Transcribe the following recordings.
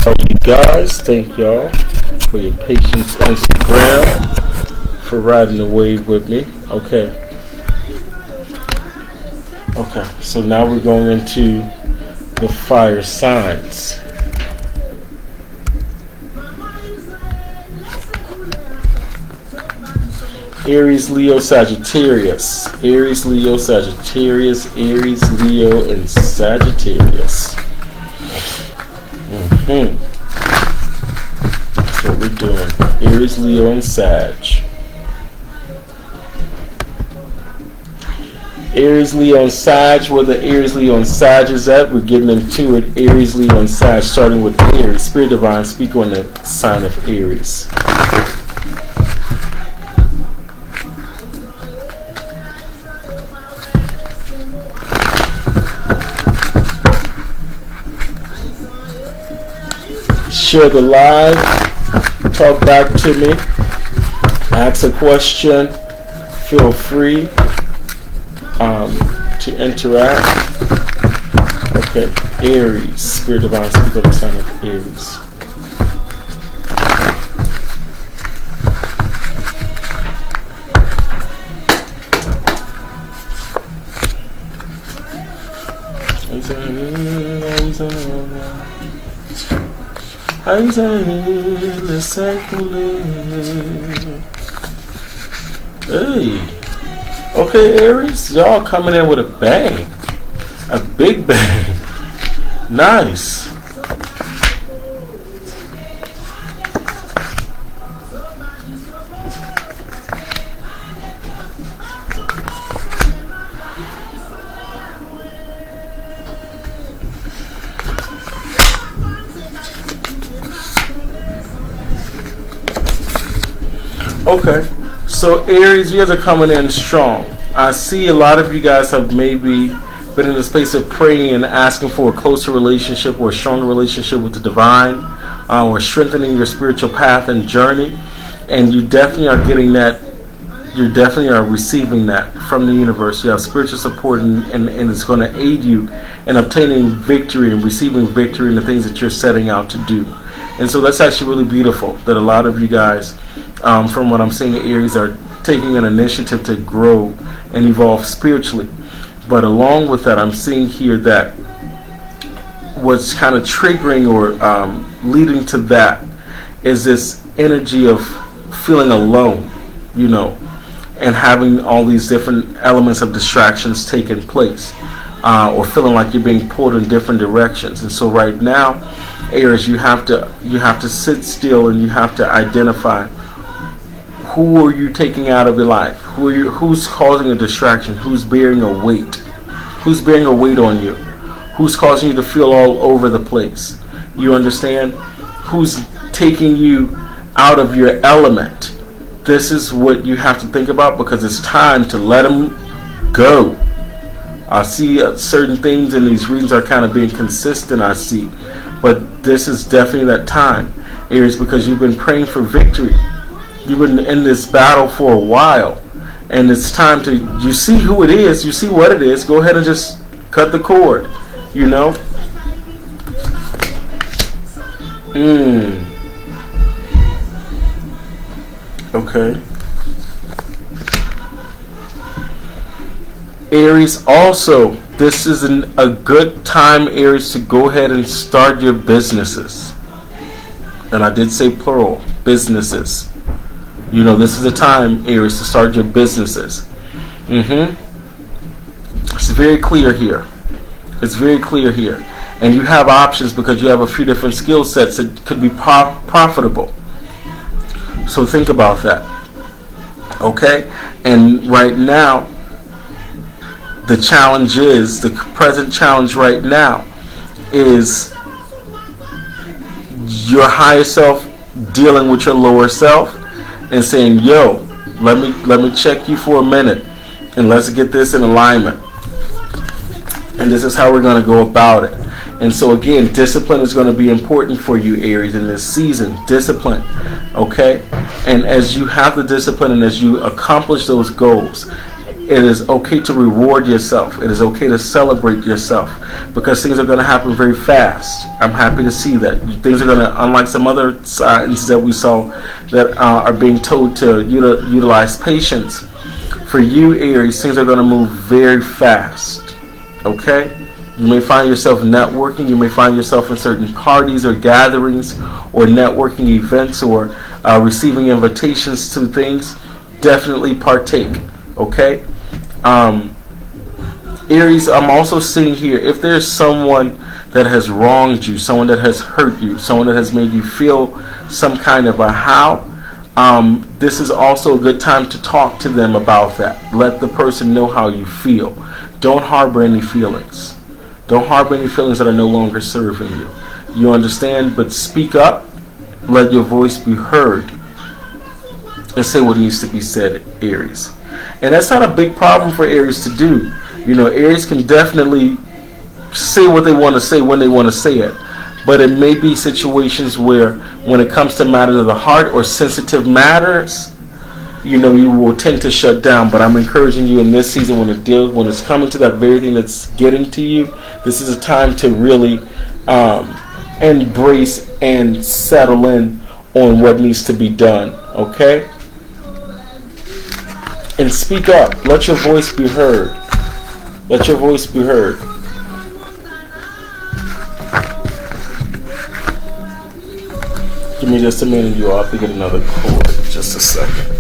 So you guys, thank y'all for your patience, Instagram, for riding the wave with me. Okay. Okay, so now we're going into the fire signs. Aries, Leo, Sagittarius. Aries, Leo, Sagittarius. Aries, Leo, and Sagittarius. That's what we're doing. Aries, Leo, and Sag. Aries, Leo, and Sag. Where the Aries, Leo, and Sag is at, we're getting into it. Aries, Leo, and Sag, starting with Aries. Spirit Divine, speak on the sign of Aries. Share the live, talk back to me, ask a question, feel free to interact. Okay, Aries, Spirit Divine, speak on the sign of Aries. Hey, okay, Aries, y'all coming in with a bang, a big bang. Nice. Okay, so Aries, you guys are coming in strong. I see a lot of you guys have maybe been in the space of praying and asking for a closer relationship or a stronger relationship with the divine, or strengthening your spiritual path and journey. And you definitely are getting that. You definitely are receiving that from the universe. You have spiritual support, and it's going to aid you in obtaining victory and receiving victory in the things that you're setting out to do. And so that's actually really beautiful that a lot of you guys, from what I'm seeing, Aries are taking an initiative to grow and evolve spiritually. But along with that, I'm seeing here that what's kind of triggering or leading to that is this energy of feeling alone, you know, and having all these different elements of distractions taking place, or feeling like you're being pulled in different directions. And so right now, Aries, you have to sit still and you have to identify who are you taking out of your life, who's causing a distraction, who's bearing a weight, who's bearing a weight on you, who's causing you to feel all over the place. You understand? Who's taking you out of your element. This is what you have to think about, because it's time to let them go. I see certain things in these readings are kind of being consistent, I see. But this is definitely that time, Aries, because you've been praying for victory. You've been in this battle for a while. And it's time to, you see who it is, you see what it is, go ahead and just cut the cord, you know? Okay. Aries, also, this is a good time, Aries, to go ahead and start your businesses. And I did say plural, businesses. You know, this is a time, Aries, to start your businesses. It's very clear here. It's very clear here. And you have options because you have a few different skill sets that could be profitable. So think about that. Okay? And right now, the challenge is, the present challenge right now is your higher self dealing with your lower self and saying, yo, let me check you for a minute and let's get this in alignment. And this is how we're going to go about it. And so again, discipline is going to be important for you, Aries, in this season. Discipline, okay? And as you have the discipline and as you accomplish those goals, it is okay to reward yourself. It is okay to celebrate yourself because things are going to happen very fast. I'm happy to see that. Things are going to, unlike some other signs that we saw that are being told to utilize patience, for you, Aries, things are going to move very fast, okay? You may find yourself networking. You may find yourself in certain parties or gatherings or networking events or receiving invitations to things. Definitely partake, okay? Aries, I'm also seeing here, if there's someone that has wronged you, someone that has hurt you, someone that has made you feel some kind of a how, this is also a good time to talk to them about that. Let the person know how you feel. Don't harbor any feelings. Don't harbor any feelings that are no longer serving you. You understand? But speak up. Let your voice be heard. And say what needs to be said, Aries. And that's not a big problem for Aries to do. You know, Aries can definitely say what they want to say when they want to say it. But it may be situations where when it comes to matters of the heart or sensitive matters, you know, you will tend to shut down. But I'm encouraging you in this season when it's coming to that very thing that's getting to you, this is a time to really embrace and settle in on what needs to be done, okay? And speak up. Let your voice be heard. Let your voice be heard. Give me just a minute, you all, to get another chord. Just a second.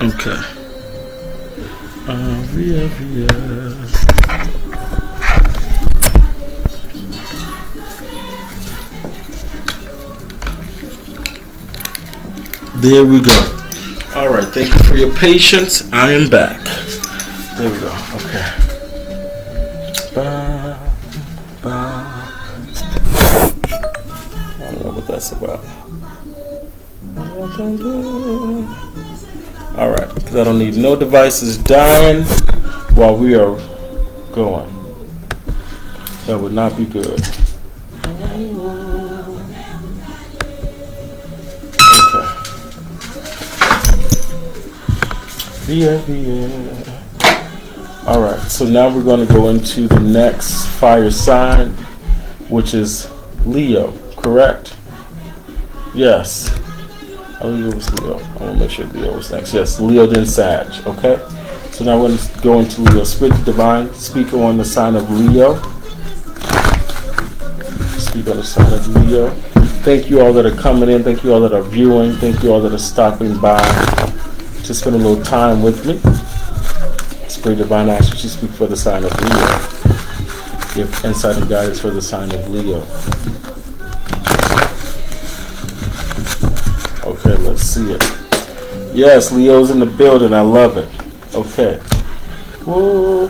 Okay. There we go. All right. Thank you for your patience. I am back. There we go. Okay. I don't know what that's about. All right, because I don't need no devices dying while we are going. That would not be good. Okay. All right, so now we're going to go into the next fire sign, which is Leo, correct? Yes. I believe it was Leo. I want to make sure Leo was next. Yes, Leo then Sag, okay? So now we're going to go into Leo. Spirit Divine, speaker on the sign of Leo. speak on the sign of Leo. Thank you all that are coming in. Thank you all that are viewing. Thank you all that are stopping by to spend a little time with me. Spirit Divine Action, she speak for the sign of Leo. Give insight and guidance for the sign of Leo. Okay, let's see it. Yes, Leo's in the building. I love it. Okay. Whoa,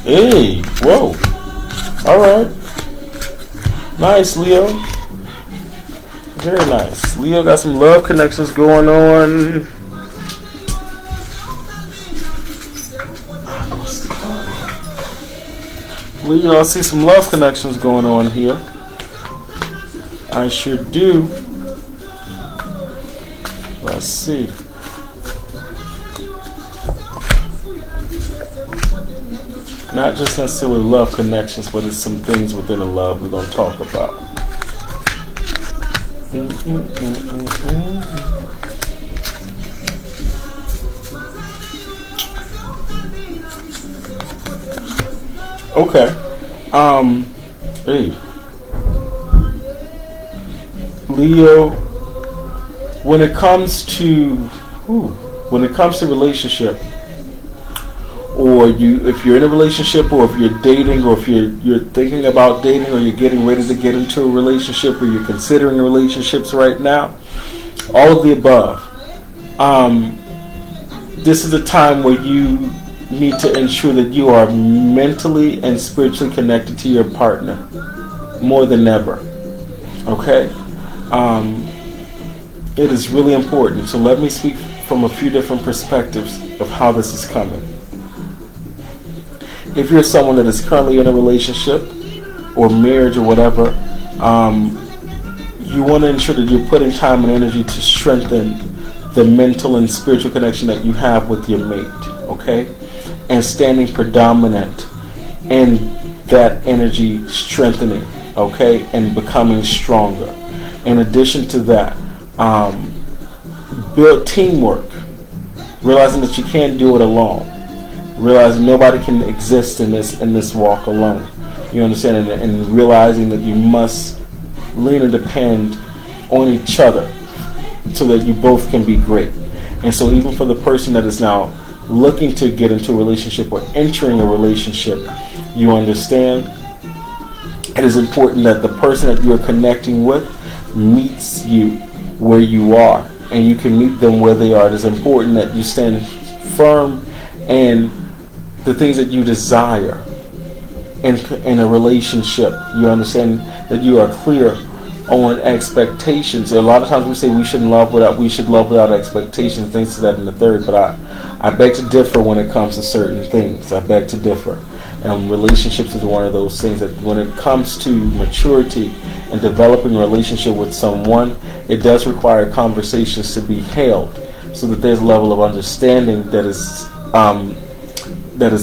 hey, whoa. All right. Nice, Leo. Very nice. Leo got some love connections going on. Leo, I see some love connections going on here. I sure do. Let's see. Not just necessarily love connections, but it's some things within the love we're going to talk about. Okay. Hey. Leo, when it comes to relationship, or if you're in a relationship, or if you're dating, or if you're thinking about dating, or you're getting ready to get into a relationship, or you're considering relationships right now, all of the above, this is a time where you need to ensure that you are mentally and spiritually connected to your partner more than ever. Okay? It is really important. So let me speak from a few different perspectives of how this is coming. If you're someone that is currently in a relationship or marriage or whatever, you want to ensure that you're putting time and energy to strengthen the mental and spiritual connection that you have with your mate, okay? And standing predominant in that energy strengthening, okay? And becoming stronger. In addition to that, build teamwork, realizing that you can't do it alone. Realizing nobody can exist in this walk alone. You understand? And realizing that you must lean and depend on each other so that you both can be great. And so even for the person that is now looking to get into a relationship or entering a relationship, you understand it is important that the person that you are connecting with meets you where you are, and you can meet them where they are. It is important that you stand firm in the things that you desire in a relationship. You understand that you are clear on expectations. A lot of times we say we should love without expectations, things to that in the third, but I beg to differ when it comes to certain things. I beg to differ. And relationships is one of those things that when it comes to maturity and developing a relationship with someone, it does require conversations to be held so that there's a level of understanding that is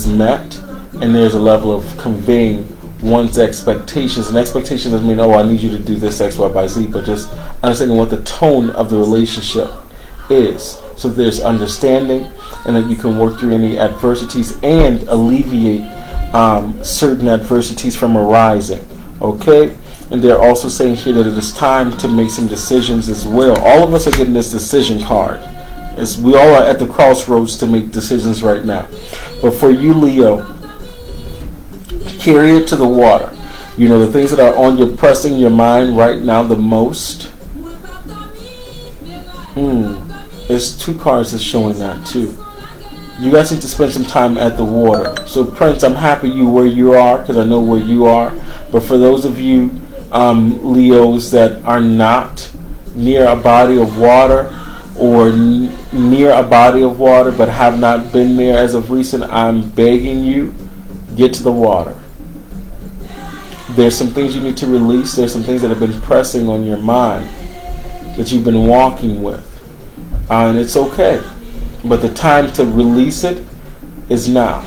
met, and there's a level of conveying one's expectations. And expectations doesn't mean, oh, I need you to do this X, Y, by Z, but just understanding what the tone of the relationship is. So there's understanding, and that you can work through any adversities and alleviate certain adversities from arising. Okay? And they're also saying here that it is time to make some decisions as well. All of us are getting this decision card. As we all are at the crossroads to make decisions right now. But for you, Leo, carry it to the water. You know, the things that are on your pressing your mind right now the most. There's two cards that's showing that too. You guys need to spend some time at the water. So Prince, I'm happy you where you are, because I know where you are. But for those of you Leos that are not near a body of water, or near a body of water but have not been there as of recent, I'm begging you, get to the water. There's some things you need to release. There's some things that have been pressing on your mind that you've been walking with. And it's okay. But the time to release it is now.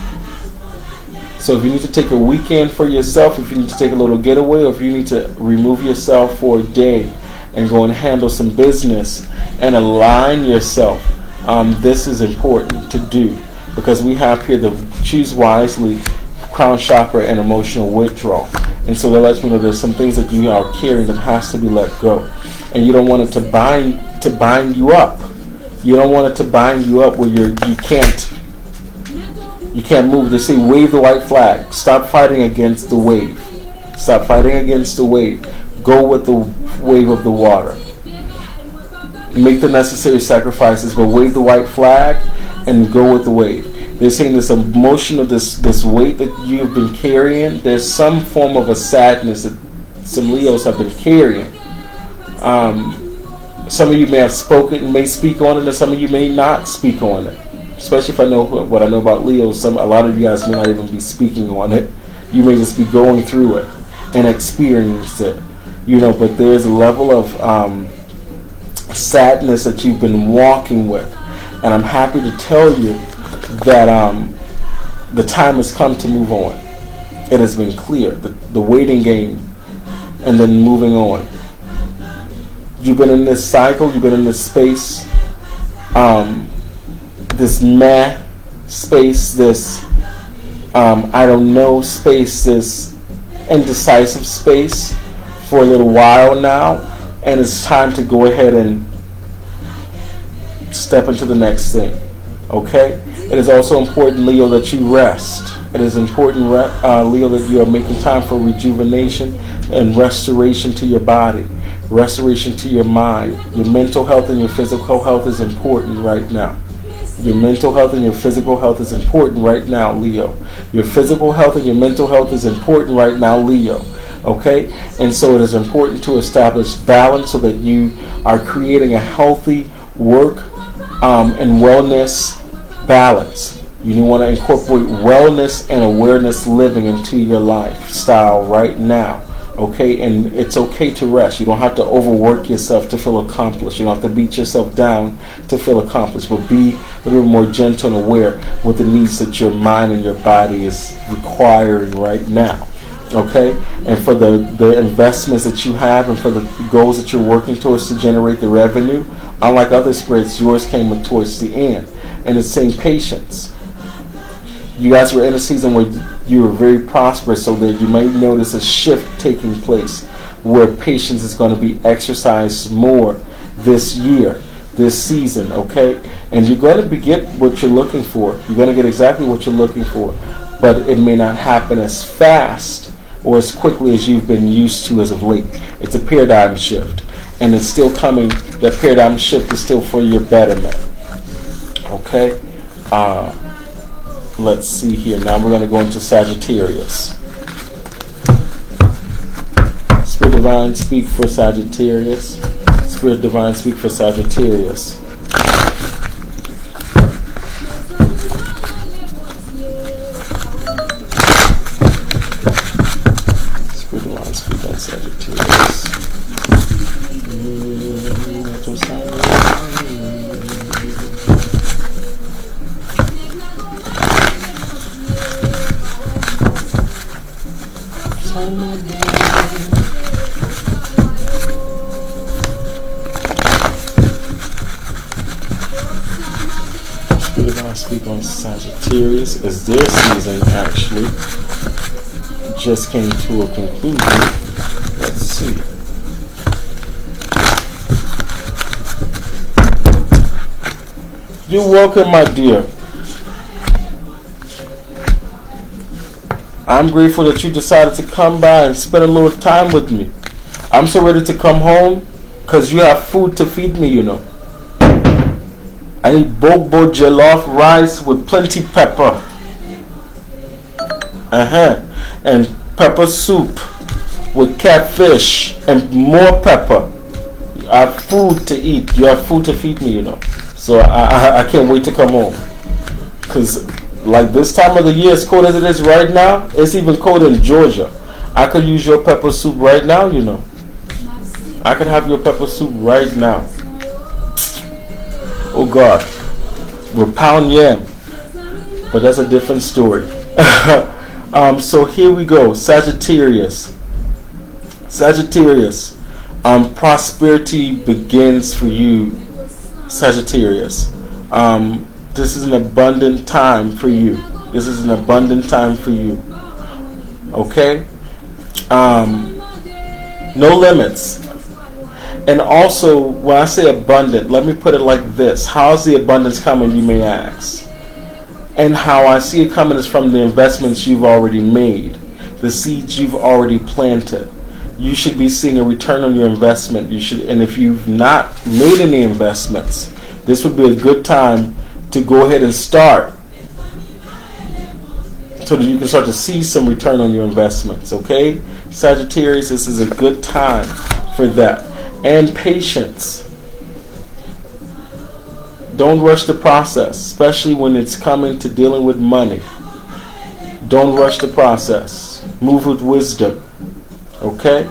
So if you need to take a weekend for yourself, if you need to take a little getaway, or if you need to remove yourself for a day and go and handle some business and align yourself, this is important to do. because we have here the choose wisely, crown chakra, and emotional withdrawal. And so that lets me know there's some things that you are carrying that has to be let go. And you don't want it to bind you up. You don't want it to bind you up where you can't move. They say wave the white flag. Stop fighting against the wave. Stop fighting against the wave. Go with the wave of the water. Make the necessary sacrifices, but wave the white flag and go with the wave. They're saying this emotion of this weight that you've been carrying, there's some form of a sadness that some Leos have been carrying. Some of you may speak on it, and some of you may not speak on it. Especially if I know what I know about Leos, a lot of you guys may not even be speaking on it. You may just be going through it and experience it. But there's a level of sadness that you've been walking with. And I'm happy to tell you that the time has come to move on. It has been clear. The waiting game and then moving on. You've been in this cycle, you've been in this space, this meh space, this I don't know space, this indecisive space for a little while now, and it's time to go ahead and step into the next thing. Okay? It is also important, Leo, that you rest. It is important, Leo, that you are making time for rejuvenation and restoration to your body, restoration to your mind. Your mental health and your physical health is important right now. Your mental health and your physical health is important right now, Leo. Your physical health and your mental health is important right now, Leo. Okay? And so it is important to establish balance so that you are creating a healthy work and wellness balance. You want to incorporate wellness and awareness living into your lifestyle right now. Okay, and it's okay to rest. You don't have to overwork yourself to feel accomplished. You don't have to beat yourself down to feel accomplished, but be a little more gentle and aware with the needs that your mind and your body is requiring right now. Okay, and for the investments that you have and for the goals that you're working towards to generate the revenue, unlike other spirits, yours came towards the end. And it's saying patience. You guys were in a season where you were very prosperous, so that you might notice a shift taking place where patience is going to be exercised more this year, this season, okay? And you're going to get what you're looking for. You're going to get exactly what you're looking for, but it may not happen as fast or as quickly as you've been used to as of late. It's a paradigm shift, and it's still coming. That paradigm shift is still for your betterment, okay? Let's see here. Now we're going to go into Sagittarius. Spirit Divine, speak for Sagittarius. Spirit Divine, speak for Sagittarius. Spirit Divine, speak on Sagittarius. Speak on Sagittarius as their season actually just came to a conclusion. Let's see. You're welcome, my dear. I'm grateful that you decided to come by and spend a little time with me. I'm so ready to come home because you have food to feed me, you know. I need bobo jollof rice with plenty pepper. And pepper soup with catfish and more pepper. I have food to eat. You have food to feed me, you know. So I can't wait to come home. Because like this time of the year, as cold as it is right now, it's even cold in Georgia. I could use your pepper soup right now, you know. I could have your pepper soup right now. Oh God, we're pound yam, but that's a different story. So here we go, Sagittarius. Sagittarius, prosperity begins for you, Sagittarius. This is an abundant time for you. This is an abundant time for you. Okay? No limits. And also, when I say abundant, let me put it like this. How's the abundance coming, you may ask? And how I see it coming is from the investments you've already made, the seeds you've already planted. You should be seeing a return on your investment. And if you've not made any investments, this would be a good time to go ahead and start, so that you can start to see some return on your investments. Okay, Sagittarius, this is a good time for that. And patience. Don't rush the process, especially when it's coming to dealing with money. Don't rush the process. Move with wisdom. Okay?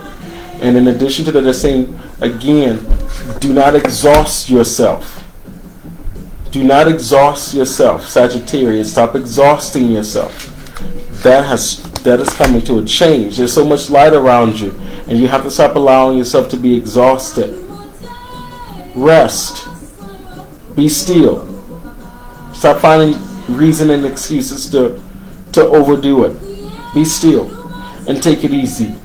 And in addition to that, they're saying, again, do not exhaust yourself. Do not exhaust yourself, Sagittarius. Stop exhausting yourself. That is coming to a change. There's so much light around you, and you have to stop allowing yourself to be exhausted. Rest. Be still. Stop finding reason and excuses to overdo it. Be still and take it easy.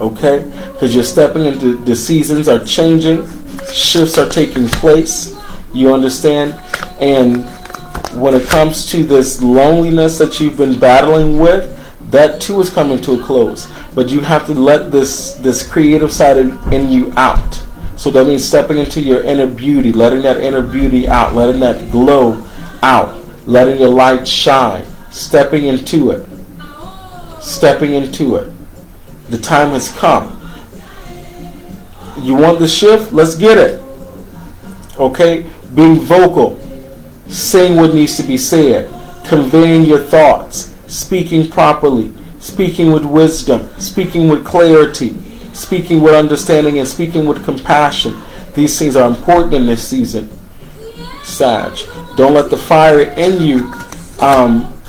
Okay? Because you're stepping into the seasons are changing, shifts are taking place. You understand? And when it comes to this loneliness that you've been battling with, that too is coming to a close. But you have to let this creative side in you out. So that means stepping into your inner beauty, letting that inner beauty out, letting that glow out, letting your light shine, stepping into it. Stepping into it. The time has come. You want the shift? Let's get it. Okay? Being vocal. Saying what needs to be said, conveying your thoughts, speaking properly, speaking with wisdom, speaking with clarity, speaking with understanding, and speaking with compassion. These things are important in this season, Sag. Don't let the fire in you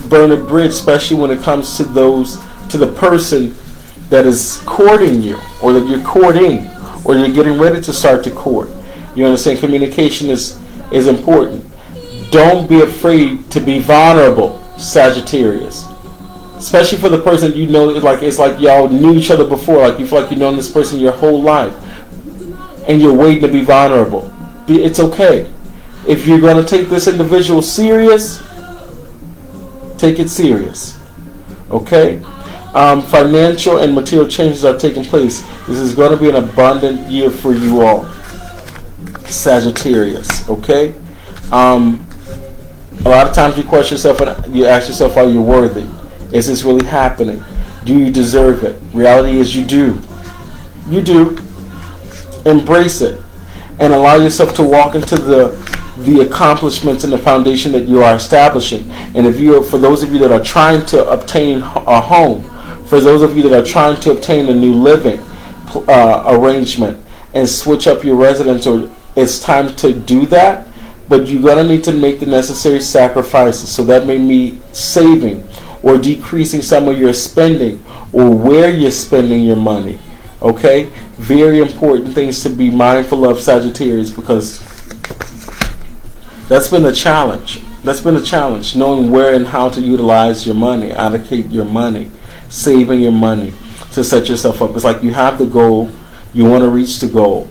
burn a bridge, especially when it comes to the person that is courting you, or that you're courting, or you're getting ready to start to court. You understand? Communication is important. Don't be afraid to be vulnerable, Sagittarius. Especially for the person you know, it's like y'all knew each other before, like you feel like you've known this person your whole life, and you're waiting to be vulnerable. It's okay. If you're going to take this individual serious, take it serious. Okay? Financial and material changes are taking place. This is going to be an abundant year for you all, Sagittarius. Okay? A lot of times you question yourself and you ask yourself, are you worthy? Is this really happening? Do you deserve it? Reality is you do. You do. Embrace it. And allow yourself to walk into the accomplishments and the foundation that you are establishing. And for those of you that are trying to obtain a home, for those of you that are trying to obtain a new living arrangement and switch up your residence, or it's time to do that. But you're going to need to make the necessary sacrifices. So that may mean saving or decreasing some of your spending, or where you're spending your money. Okay? Very important things to be mindful of, Sagittarius, because that's been a challenge. That's been a challenge, knowing where and how to utilize your money, allocate your money, saving your money to set yourself up. It's like you have the goal, you want to reach the goal.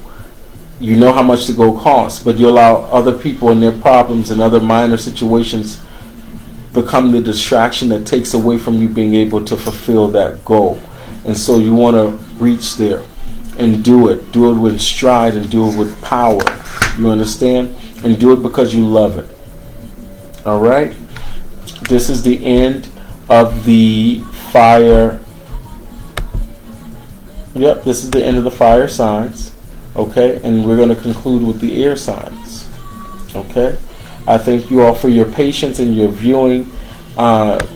You know how much the goal costs, but you allow other people and their problems and other minor situations become the distraction that takes away from you being able to fulfill that goal. And so you want to reach there and do it. Do it with stride and do it with power. You understand? And do it because you love it. All right? This is the end of the fire. Yep, this is the end of the fire signs. Okay, and we're going to conclude with the air signs. Okay, I thank you all for your patience and your viewing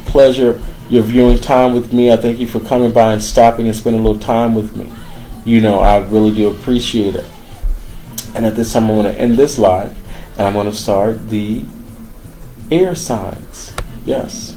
pleasure, your viewing time with me. I thank you for coming by and stopping and spending a little time with me. You know, I really do appreciate it. And at this time, I'm going to end this live, and I'm going to start the air signs. Yes.